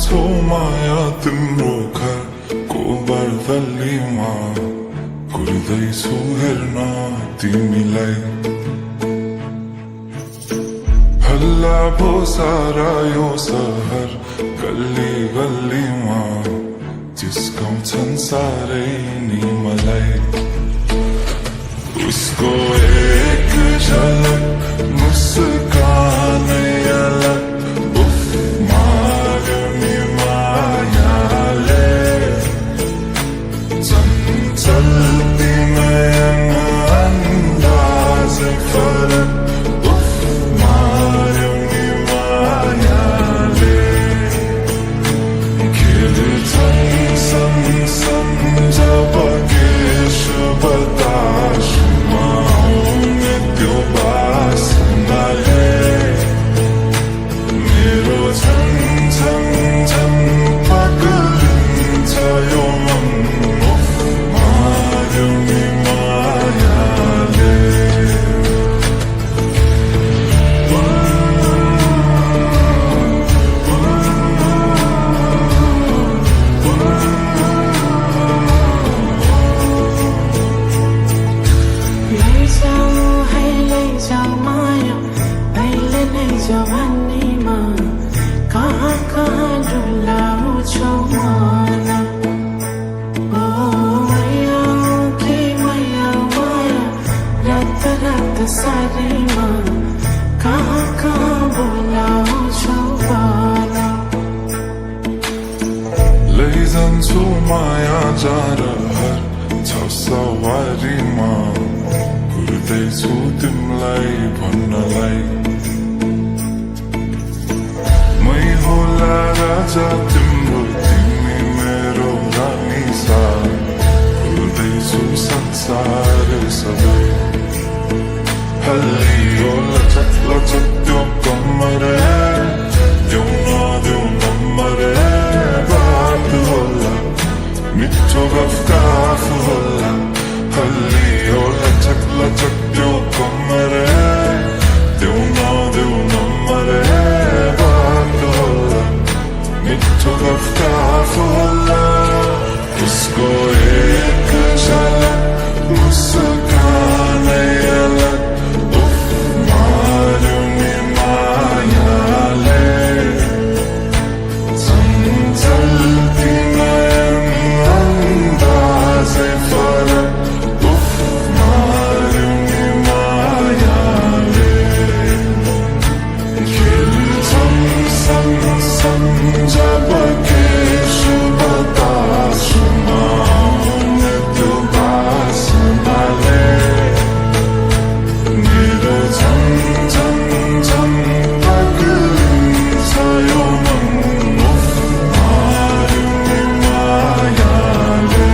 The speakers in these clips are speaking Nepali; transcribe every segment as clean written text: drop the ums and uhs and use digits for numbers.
लैजान्छौ माया तिम्रो घर को बर्दलीमा कुर्दैछु हेर्न तिमीलाई हल्ला भो सारा यो सहर गल्ली गल्लीमा जिस्काउँछन् सारै नि मलाई उसको एक झलक मुस्कानै अलग उफ मार्यो नि मायाले चञ्चल तिमयङ अन्दाजै फरक उफ मार्यो नि मायाले खेल्छन् सँगसँग जब केश बतासमा आउने त्यो बासनाले मेरो झन् झन् झन् पगलिन्छ यो मन उफ मार्यो नि मायाले लैजाऊ माया अहिले नै जवानीमा कहाँ कहाँ डुलाउँछौ मन ओ मैया कि मैया माया रात रात सारीमा कहाँ कहाँ बोलाउँछौ भन लैजान्छु माया जारहर छ सवारीमा कुर्दैछु तिमीलाई भन्नलाई मै होला राजा तिम्रो तिमी मेरो रानी सा कुर्दैछु संसार सबै हल्लियो लचक लचक त्यो कम्मर देऊ नदेऊ नम्बर बात होला मिठो गफ होला हल्लियो लचक लचक त्यो कम्मर देऊ नदेऊ नम्बर बात होला मिठो गफ होला उसको एक झलक मुस्कानै अलग उफ मार्यो नि मायाले चञ्चल तिमयङ अन्दाजै फरक उफ मार्यो नि मायाले खेल्छन् सँगसँग जब केश बतासमा आउने त्यो बासनाले मेरो झन् झन् झन् पगलिन्छ यो मन उफ मार्यो नि मायाले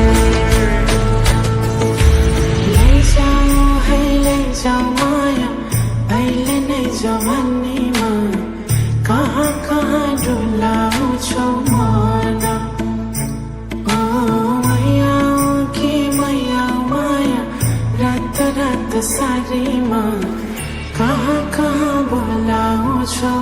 लैजाऊ माया अहिले नै जवानीमा कहाँ कहाँ डुलाउँछौ मन ओ मैया कि मैया माया रात रात सारीमा कहाँ कहाँ बोलाउँछौ